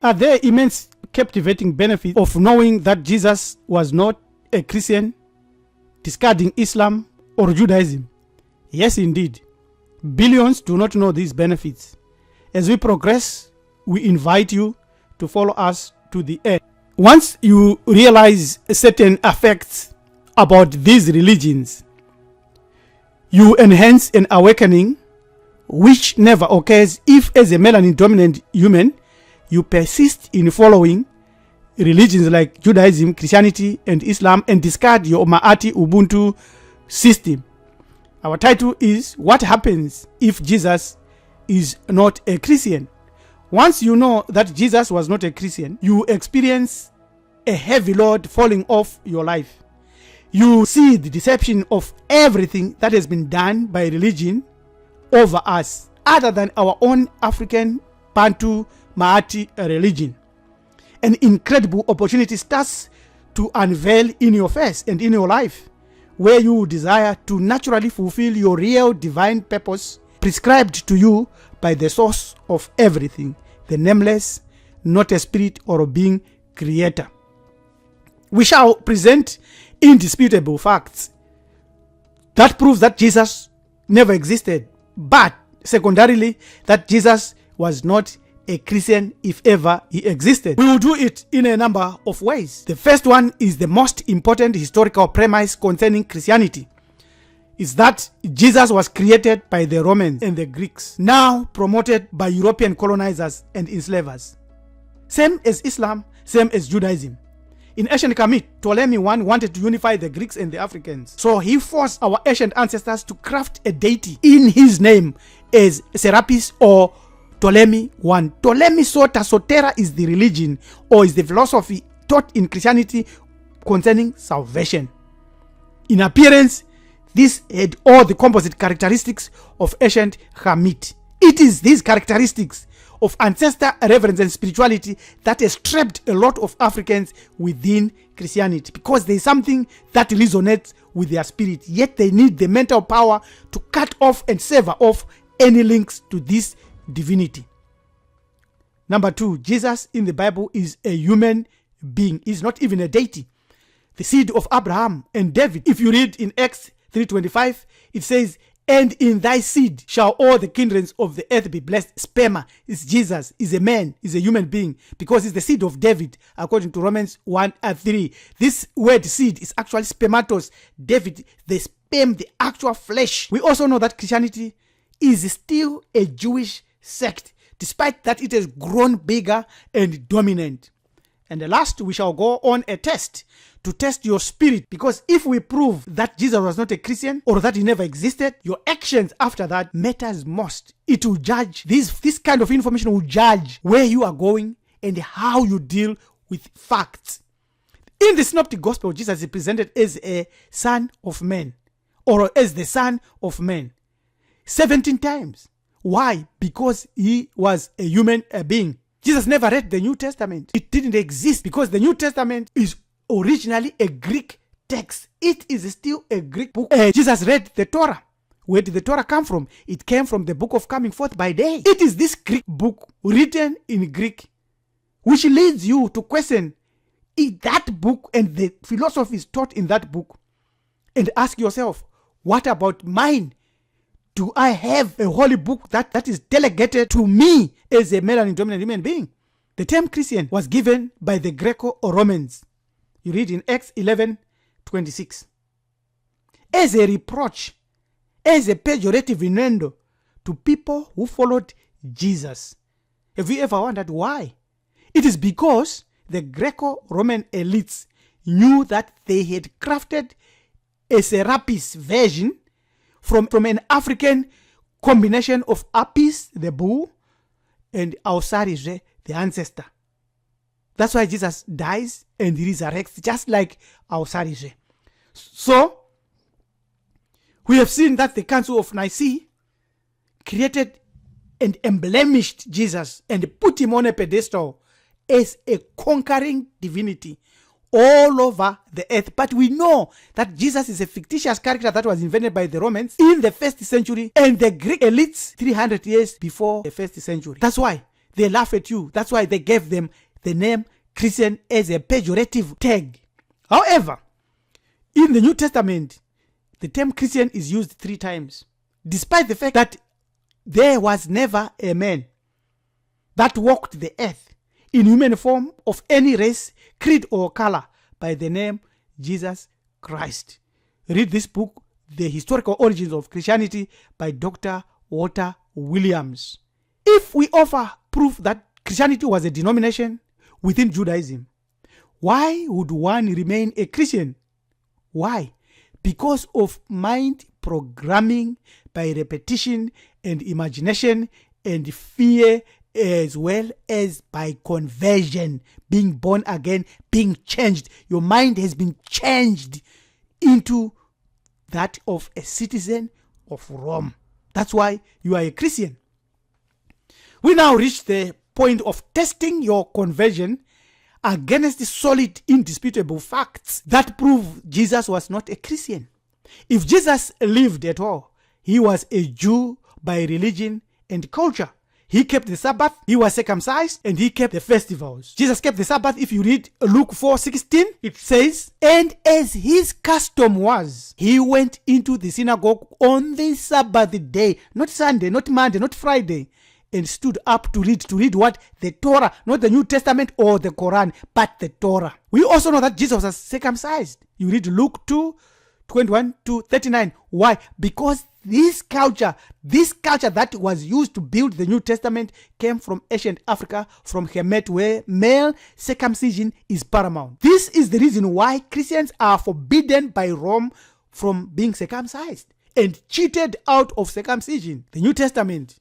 Are there immense captivating benefits of knowing that Jesus was not a Christian, discarding Islam or Judaism? Yes, indeed. Billions do not know these benefits. As we progress, we invite you to follow us to the end. Once you realize certain facts about these religions, you enhance an awakening which never occurs if, as a melanin-dominant human, you persist in following religions like Judaism, Christianity, and Islam and discard your Ma'ati Ubuntu system. Our title is What Happens If Jesus is Not a Christian? Once you know that Jesus was not a Christian, you experience a heavy load falling off your life. You see the deception of everything that has been done by religion over us, other than our own African Bantu Maati religion. An incredible opportunity starts to unveil in your face and in your life, where you desire to naturally fulfill your real divine purpose prescribed to you by the source of everything, the nameless, not a spirit or a being creator. We shall present indisputable facts that proves that Jesus never existed, but secondarily that Jesus was not a Christian if ever he existed. We will do it in a number of ways. The first one is the most important historical premise concerning Christianity, is that Jesus was created by the Romans and the Greeks, now promoted by European colonizers and enslavers. Same as Islam, same as Judaism. In ancient Kemet, Ptolemy I wanted to unify the Greeks and the Africans. So he forced our ancient ancestors to craft a deity in his name as Serapis or Ptolemy I. Ptolemy Soter, Sotera is the religion or is the philosophy taught in Christianity concerning salvation. In appearance, this had all the composite characteristics of ancient Kemet. It is these characteristics of ancestor reverence and spirituality that has trapped a lot of Africans within Christianity, because there is something that resonates with their spirit, yet they need the mental power to cut off and sever off any links to this divinity. Number two, Jesus in the Bible is a human being, is not even a deity. The seed of Abraham and David. If you read in Acts 3:25, it says, "And in thy seed shall all the kindreds of the earth be blessed." Sperma is Jesus, is a man, is a human being, because it's the seed of David, according to Romans 1:3. This word seed is actually spermatos, David, the sperm, the actual flesh. We also know that Christianity is still a Jewish sect, despite that it has grown bigger and dominant. And the last, we shall go on a test to test your spirit, because if we prove that Jesus was not a Christian or that he never existed, your actions after that matters most. It will judge, this kind of information will judge where you are going and how you deal with facts. In the Synoptic Gospel, Jesus is presented as a son of man, or as the son of man, 17 times. Why? Because he was a human being. Jesus never read the New Testament. It didn't exist, because the New Testament is originally a Greek text. It is still a Greek book. Jesus read the Torah. Where did the Torah come from? It came from the book of coming forth by day. It is this Greek book written in Greek which leads you to question that book and the philosophies taught in that book, and ask yourself, what about mine? Do I have a holy book that is delegated to me as a melanin-dominant human being? The term Christian was given by the Greco-Romans. You read in Acts 11:26. As a reproach, as a pejorative innuendo to people who followed Jesus. Have you ever wondered why? It is because the Greco-Roman elites knew that they had crafted a Serapis version from an African combination of Apis, the bull, and Osiris, the ancestor. That's why Jesus dies and resurrects, just like Osiris. So, we have seen that the Council of Nicaea created and embellished Jesus and put him on a pedestal as a conquering divinity all over the earth. But we know that Jesus is a fictitious character that was invented by the Romans in the 1st century and the Greek elites 300 years before the 1st century. That's why they laugh at you. That's why they gave them the name Christian as a pejorative tag. However, in the New Testament, the term Christian is used 3 times, despite the fact that there was never a man that walked the earth in human form of any race, creed, or color by the name Jesus Christ. Read this book, The Historical Origins of Christianity by Dr. Walter Williams. If we offer proof that Christianity was a denomination within Judaism, why would one remain a Christian? Why? Because of mind programming by repetition and imagination and fear, as well as by conversion, being born again, being changed. Your mind has been changed into that of a citizen of Rome. That's why you are a Christian. We now reach the point of testing your conversion against the solid, indisputable facts that prove Jesus was not a Christian. If Jesus lived at all, he was a Jew by religion and culture. He kept the Sabbath, he was circumcised, and he kept the festivals. Jesus kept the Sabbath. If you read Luke 4:16, it says, and as his custom was, he went into the synagogue on the Sabbath day, not Sunday, not Monday, not Friday, and stood up to read what? The Torah, not the New Testament or the Quran, but the Torah. We also know that Jesus was circumcised. You read Luke 2:21 to 39. Why? Because this culture that was used to build the New Testament came from ancient Africa, from Kemet, where male circumcision is paramount. This is the reason why Christians are forbidden by Rome from being circumcised and cheated out of circumcision. The New Testament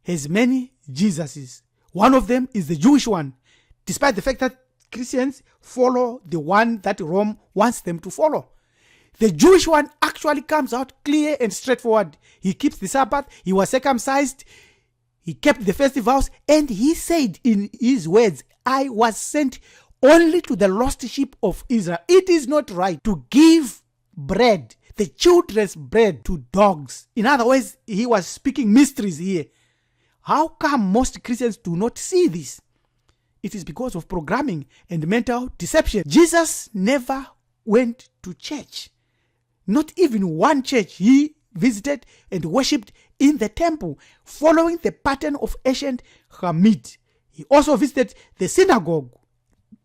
has many Jesuses. One of them is the Jewish one, despite the fact that Christians follow the one that Rome wants them to follow. The Jewish one actually comes out clear and straightforward. He keeps the Sabbath, he was circumcised, he kept the festivals, and he said in his words, I was sent only to the lost sheep of Israel. It is not right to give bread, the children's bread, to dogs. In other words, he was speaking mysteries here. How come most Christians do not see this? It is because of programming and mental deception. Jesus never went to church. Not even one church. He visited and worshipped in the temple, following the pattern of ancient Hamid. He also visited the synagogue,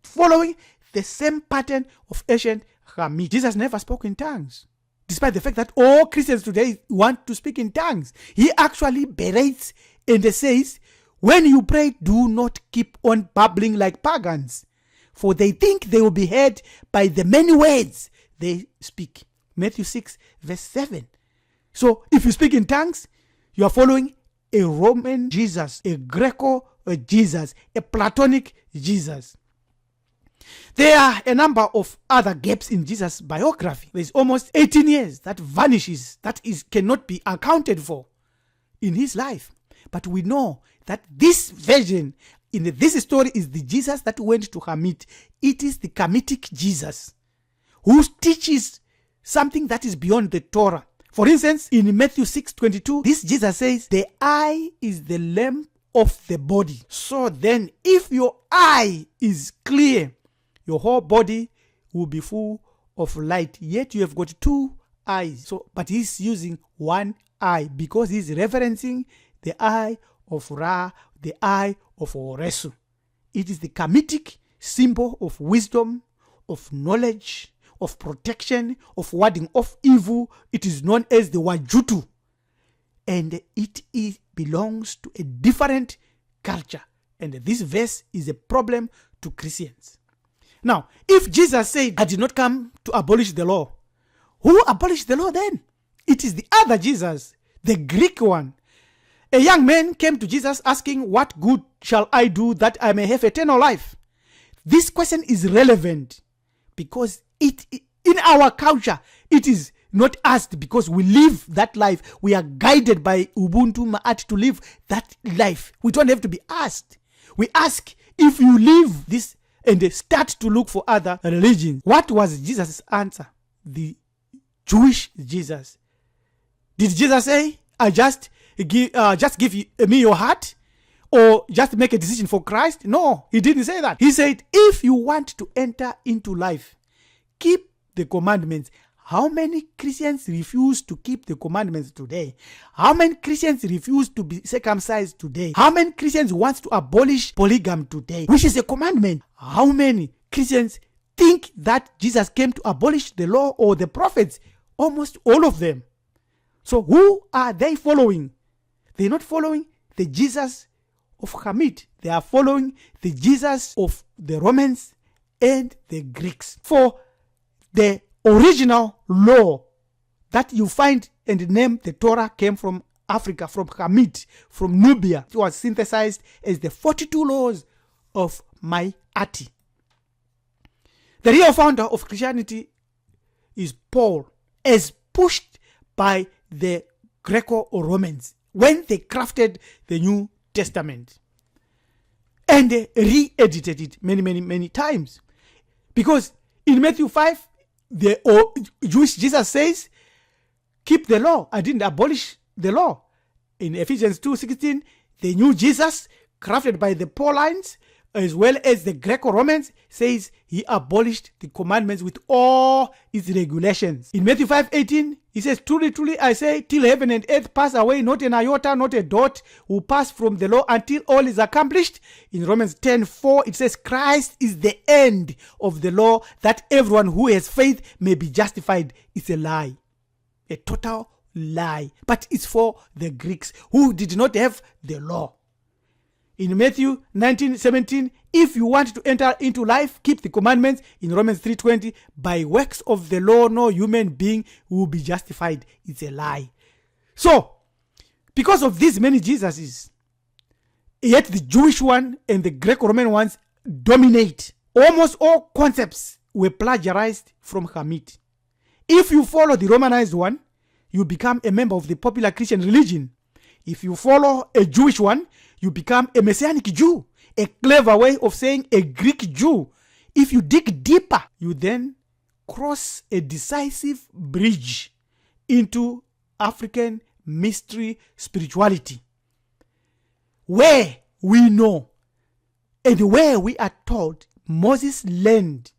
following the same pattern of ancient Hamid. Jesus never spoke in tongues, despite the fact that all Christians today want to speak in tongues. He actually berates and says, when you pray, do not keep on babbling like pagans, for they think they will be heard by the many words they speak. Matthew 6 verse 7. So if you speak in tongues, you are following a Roman Jesus, a Greco Jesus, a Platonic Jesus. There are a number of other gaps in Jesus' biography. There's almost 18 years that vanishes, cannot be accounted for in his life. But we know that this version in this story is the Jesus that went to Hamid. It is the Hamitic Jesus who teaches something that is beyond the Torah. For instance, in Matthew 6:22, this Jesus says, the eye is the lamp of the body. So then, if your eye is clear, your whole body will be full of light. Yet you have got 2 eyes. But he's using 1 eye because he's referencing the eye of Ra, the eye of Oresu. It is the Hamitic symbol of wisdom, of knowledge, of protection, of warding off evil. It is known as the Wajutu. And it belongs to a different culture. And this verse is a problem to Christians. Now, if Jesus said, I did not come to abolish the law, who abolished the law then? It is the other Jesus, the Greek one. A young man came to Jesus asking, what good shall I do that I may have eternal life? This question is relevant because in our culture, it is not asked because we live that life. We are guided by Ubuntu Ma'at to live that life. We don't have to be asked. We ask if you live this and start to look for other religions. What was Jesus' answer? The Jewish Jesus. Did Jesus say, give me your heart? or just make a decision for Christ. No, he didn't say that. He said, if you want to enter into life, keep the commandments. How many Christians refuse to keep the commandments today? How many Christians refuse to be circumcised today? How many Christians want to abolish polygamy today, which is a commandment? How many Christians think that Jesus came to abolish the law or the prophets? Almost all of them. So who are they following? They're not following the Jesus of Hamid. They are following the Jesus of the Romans and the Greeks. For the original law that you find and name the Torah came from Africa, from Hamid, from Nubia. It was synthesized as the 42 laws of my Ati. The real founder of Christianity is Paul, as pushed by the Greco-Romans when they crafted the New Testament. And they re-edited it many times. Because in Matthew 5, the Jewish Jesus says, keep the law. I didn't abolish the law. In Ephesians 2:16, the new Jesus, crafted by the Paulines, as well as the Greco-Romans, says he abolished the commandments with all its regulations. In Matthew 5:18, he says, truly, truly, I say, till heaven and earth pass away, not an iota, not a dot will pass from the law until all is accomplished. In Romans 10:4, it says, Christ is the end of the law, that everyone who has faith may be justified. It's a lie. A total lie. But it's for the Greeks who did not have the law. In Matthew 19:17, if you want to enter into life, keep the commandments. In Romans 3:20, by works of the law, no human being will be justified. It's a lie. So, because of these many Jesuses, yet the Jewish one and the Greco-Roman ones dominate. Almost all concepts were plagiarized from Hamid. If you follow the Romanized one, you become a member of the popular Christian religion. If you follow a Jewish one, you become a Messianic Jew, a clever way of saying a Greek Jew. If you dig deeper, you then cross a decisive bridge into African mystery spirituality, where we know and where we are told Moses learned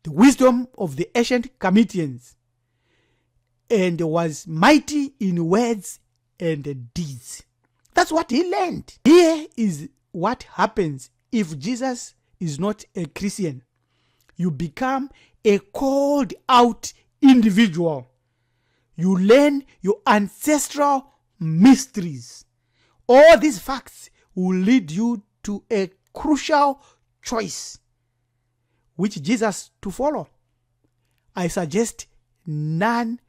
the wisdom of the ancient Comitians and was mighty in words and deeds. That's what he learned. Here is what happens if Jesus is not a Christian. You become a called out individual. You learn your ancestral mysteries. All these facts will lead you to a crucial choice, which Jesus to follow. I suggest none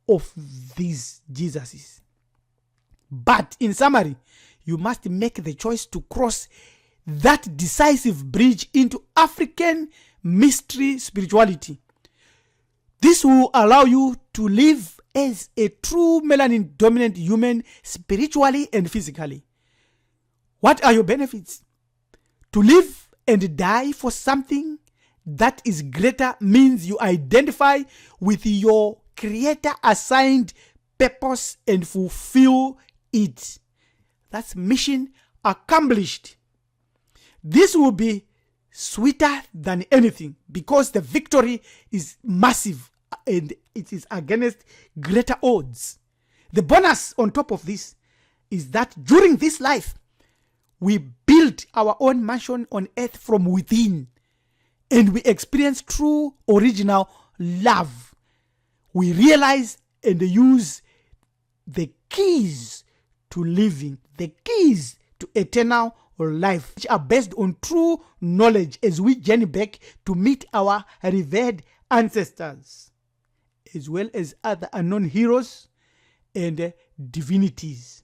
of these Jesuses. But in summary, you must make the choice to cross that decisive bridge into African mystery spirituality. This will allow you to live as a true melanin dominant human spiritually and physically. What are your benefits? To live and die for something that is greater means you identify with your Creator assigned purpose and fulfill it. That's mission accomplished. This will be sweeter than anything because the victory is massive and it is against greater odds. The bonus on top of this is that during this life, we build our own mansion on earth from within and we experience true original love. We realize and use the keys to living, the keys to eternal life, which are based on true knowledge as we journey back to meet our revered ancestors, as well as other unknown heroes and divinities.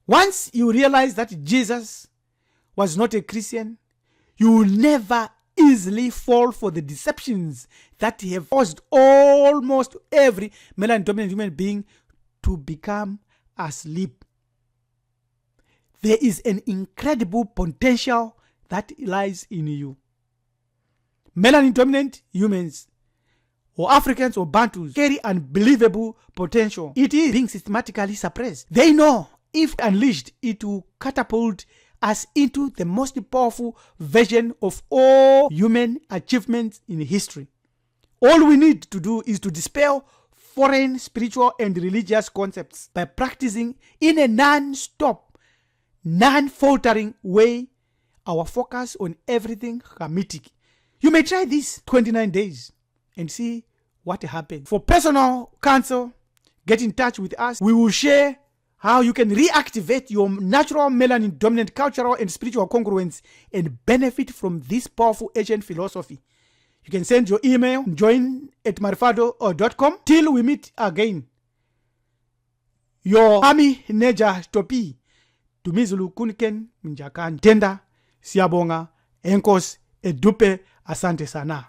Once you realize that Jesus was not a Christian, you will never easily fall for the deceptions that have caused almost every male and dominant human being to become asleep. There is an incredible potential that lies in you. Melanin dominant humans or Africans or Bantus carry unbelievable potential. It is being systematically suppressed. They know if unleashed, it will catapult us into the most powerful version of all human achievements in history. All we need to do is to dispel foreign spiritual and religious concepts by practicing in a non-stop, non-faltering way our focus on everything Hamitic. You may try this 29 days and see what happens. For personal counsel, get in touch with us. We will share how you can reactivate your natural melanin dominant cultural and spiritual congruence and benefit from this powerful ancient philosophy. You can send your email, join@marifado.com. Till we meet again. Your Ami Neja Topi. Tumizulu Kunken Minjakan Tenda Siabonga Enkos Edupe Asante Sana.